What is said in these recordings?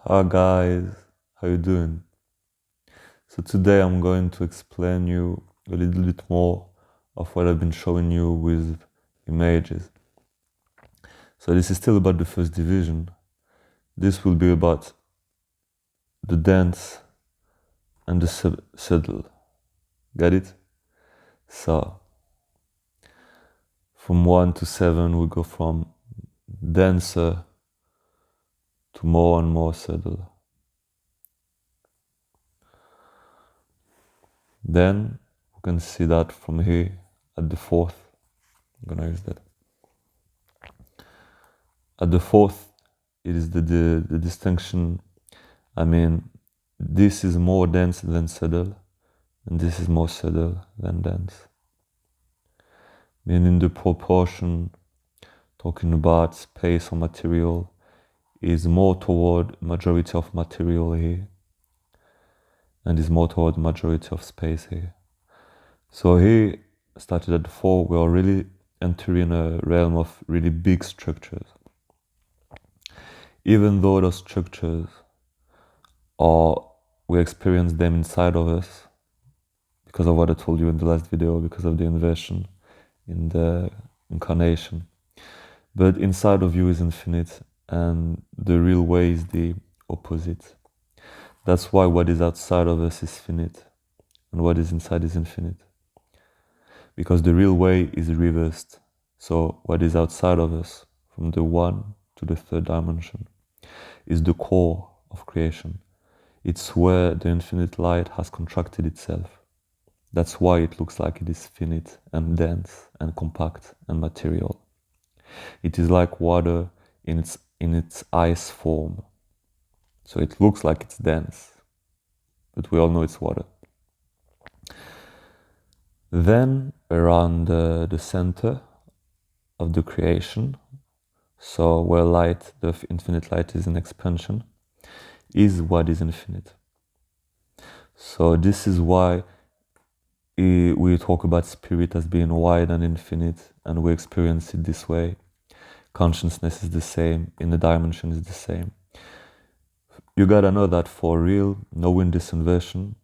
Hi guys, how you doing? So today I'm going to explain you a little bit more of what I've been showing you with images. So this is still about the first division. This will be about the dense and the subtle. Got it? So from 1 to 7 we go from denser to more and more subtle. Then we can see that from here at the fourth. I'm gonna use that. At the fourth, it is the distinction. I mean, this is more dense than subtle, and this is more subtle than dense. Meaning the proportion, talking about space or material, is more toward majority of material here, and is more toward majority of space here. So here, started at 4, we are really entering a realm of really big structures. Even though those structures we experience them inside of us because of what I told you in the last video, because of the inversion in the incarnation. But inside of you is infinite, and the real way is the opposite. That's why what is outside of us is finite, and what is inside is infinite. Because the real way is reversed. So what is outside of us, from the 1 to the 3rd dimension, is the core of creation. It's where the infinite light has contracted itself. That's why it looks like it is finite and dense and compact and material. It is like water in its ice form. So it looks like it's dense, but we all know it's water. Then around the center of the creation, so where light, the infinite light is in expansion, is what is infinite. So this is why we talk about spirit as being wide and infinite, and we experience it this way. Consciousness is the same, inner dimension is the same. You gotta know that for real, knowing this inversion,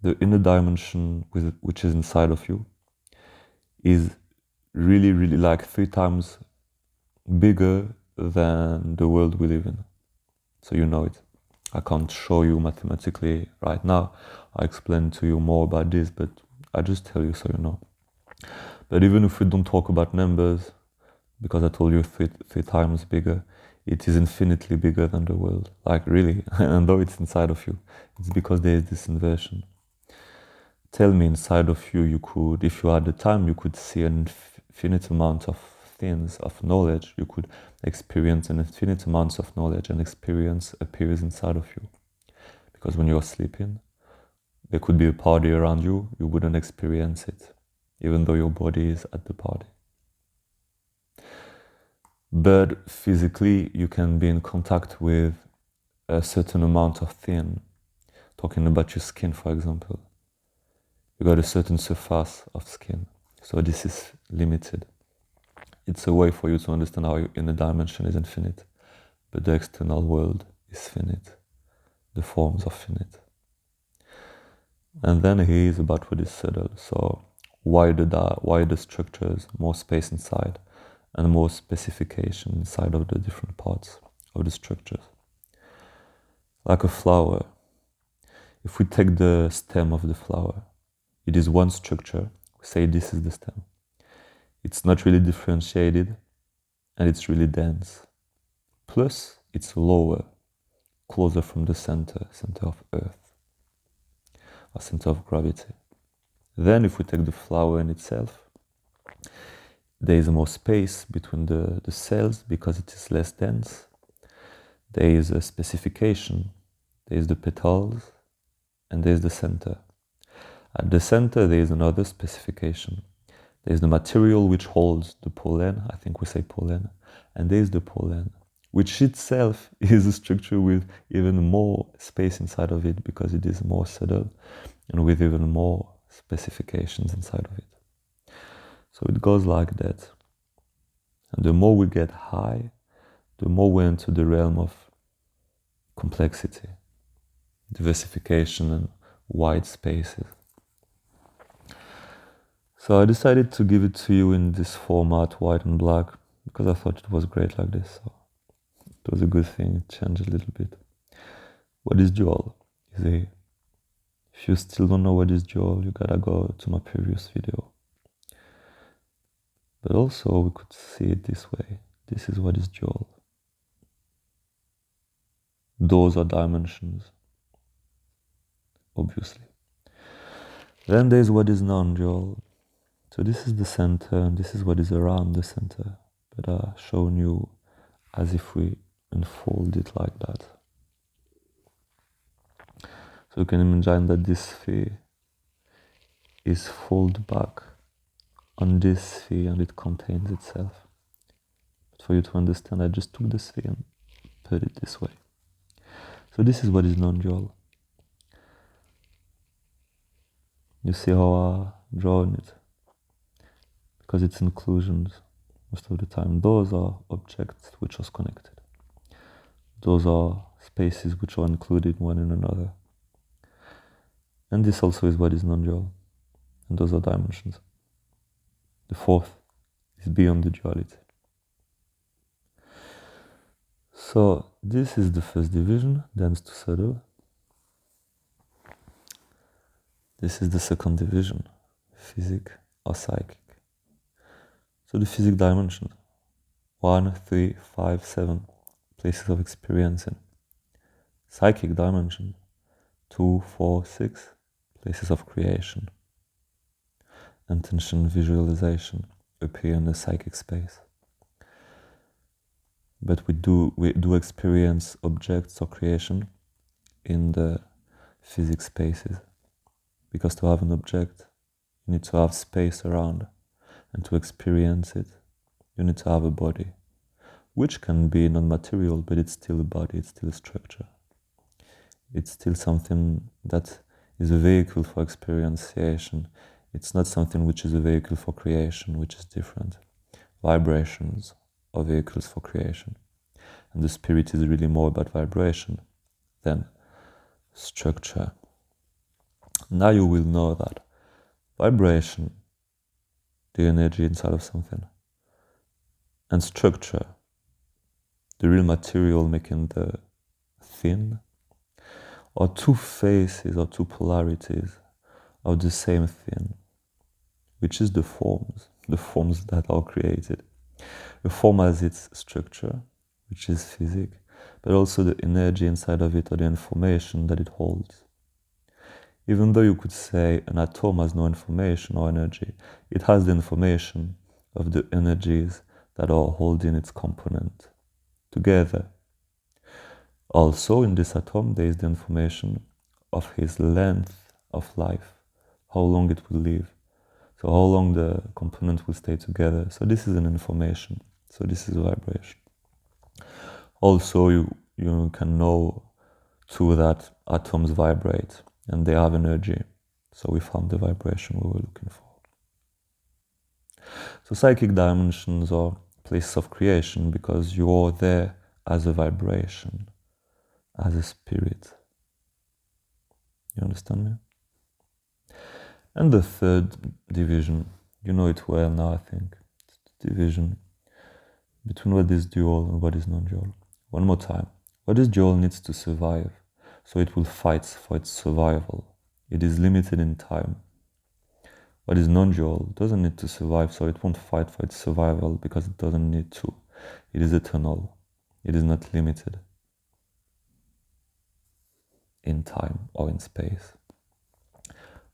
the inner dimension which is inside of you is really, really like 3 times bigger than the world we live in. So you know it. I can't show you mathematically right now. I explain to you more about this, but I just tell you so you know. But even if we don't talk about numbers, because I told you 3 times bigger, it is infinitely bigger than the world. Like really, and though it's inside of you, it's because there is this inversion. Tell me inside of you, you could, if you had the time, you could see an infinite amount of things, of knowledge. You could experience an infinite amount of knowledge, and experience appears inside of you. Because when you're sleeping, there could be a party around you, you wouldn't experience it, even though your body is at the party. But physically, you can be in contact with a certain amount of thin. Talking about your skin, for example. You got a certain surface of skin. So this is limited. It's a way for you to understand how your inner dimension is infinite, but the external world is finite. The forms are finite. And then here is about what is subtle. So wider structures, more space inside, and more specification inside of the different parts of the structures. Like a flower. If we take the stem of the flower, it is one structure. We say this is the stem. It's not really differentiated, and it's really dense. Plus, it's lower, closer from the center of Earth, or center of gravity. Then if we take the flower in itself, there is more space between the cells because it is less dense. There is a specification. There is the petals, and there is the center. At the center, there is another specification. There is the material which holds the pollen, I think we say pollen, and there is the pollen, which itself is a structure with even more space inside of it because it is more subtle and with even more specifications inside of it. So it goes like that. And the more we get high, the more we enter the realm of complexity, diversification, and wide spaces. So I decided to give it to you in this format, white and black, because I thought it was great like this. So it was a good thing, it changed a little bit. What is dual? If you still don't know what is dual, you gotta go to my previous video. But also we could see it this way. This is what is dual. Those are dimensions, obviously. Then there's what is non-dual. So this is the center, and this is what is around the center. But I've shown you as if we unfold it like that. So you can imagine that this sphere is folded back on this sphere and it contains itself. But for you to understand, I just took the sphere and put it this way. So this is what is non-dual. You see how I drawn it? Because it's inclusions most of the time. Those are objects which are connected. Those are spaces which are included one in another. And this also is what is non-dual. And those are dimensions. The fourth is beyond the duality. So this is the first division, dense to subtle. This is the second division, physic or psychic. So the physic dimensions, 1, 3, 5, 7 places of experiencing. Psychic dimension, 2, 4, 6 places of creation. Intention, visualization appear in the psychic space. But we do experience objects or creation in the physics spaces. Because to have an object, you need to have space around, and to experience it, you need to have a body, which can be non-material, but it's still a body, it's still a structure. It's still something that is a vehicle for experientiation. It's not something which is a vehicle for creation, which is different. Vibrations are vehicles for creation. And the spirit is really more about vibration than structure. Now you will know that vibration, the energy inside of something, and structure, the real material making the thin, are two faces or two polarities of the same thing, which is the forms that are created. The form has its structure, which is physics, but also the energy inside of it or the information that it holds. Even though you could say an atom has no information or energy, it has the information of the energies that are holding its component together. Also in this atom there is the information of his length of life, how long it will live, so how long the component will stay together. So this is an information, so this is vibration. Also you can know too that atoms vibrate and they have energy, so we found the vibration we were looking for. So psychic dimensions are places of creation because you are there as a vibration, as a spirit. You understand me? And the third division, you know it well now, I think. It's the division between what is dual and what is non-dual. One more time. What is dual needs to survive, so it will fight for its survival. It is limited in time. What is non-dual doesn't need to survive, so it won't fight for its survival because it doesn't need to. It is eternal. It is not limited in time or in space.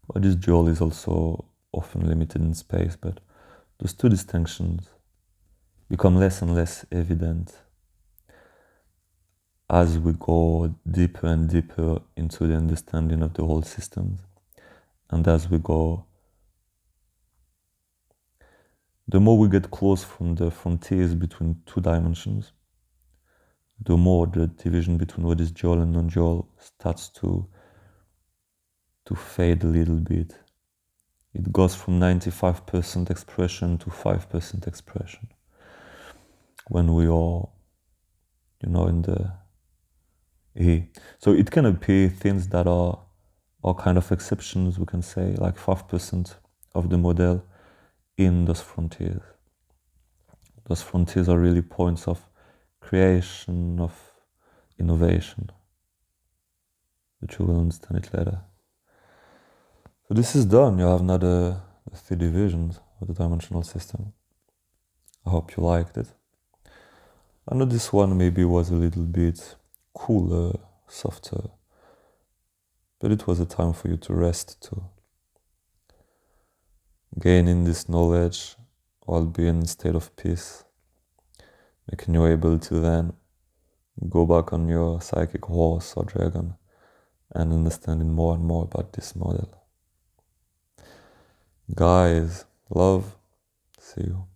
What is dual is also often limited in space, but those two distinctions become less and less evident as we go deeper and deeper into the understanding of the whole systems. And as we go, the more we get close from the frontiers between two dimensions, the more the division between what is dual and non-dual starts to fade a little bit. It goes from 95% expression to 5% expression. When we are, in he. So it can appear things that are kind of exceptions, we can say, like 5% of the model in those frontiers. Those frontiers are really points of creation, of innovation, but you will understand it later. So this is done. You have now the 3D visions of the dimensional system. I hope you liked it. I know this one maybe was a little bit cooler, softer, but it was a time for you to rest too. Gaining this knowledge while being in a state of peace, making you able to then go back on your psychic horse or dragon and understanding more and more about this model. Guys, love, see you.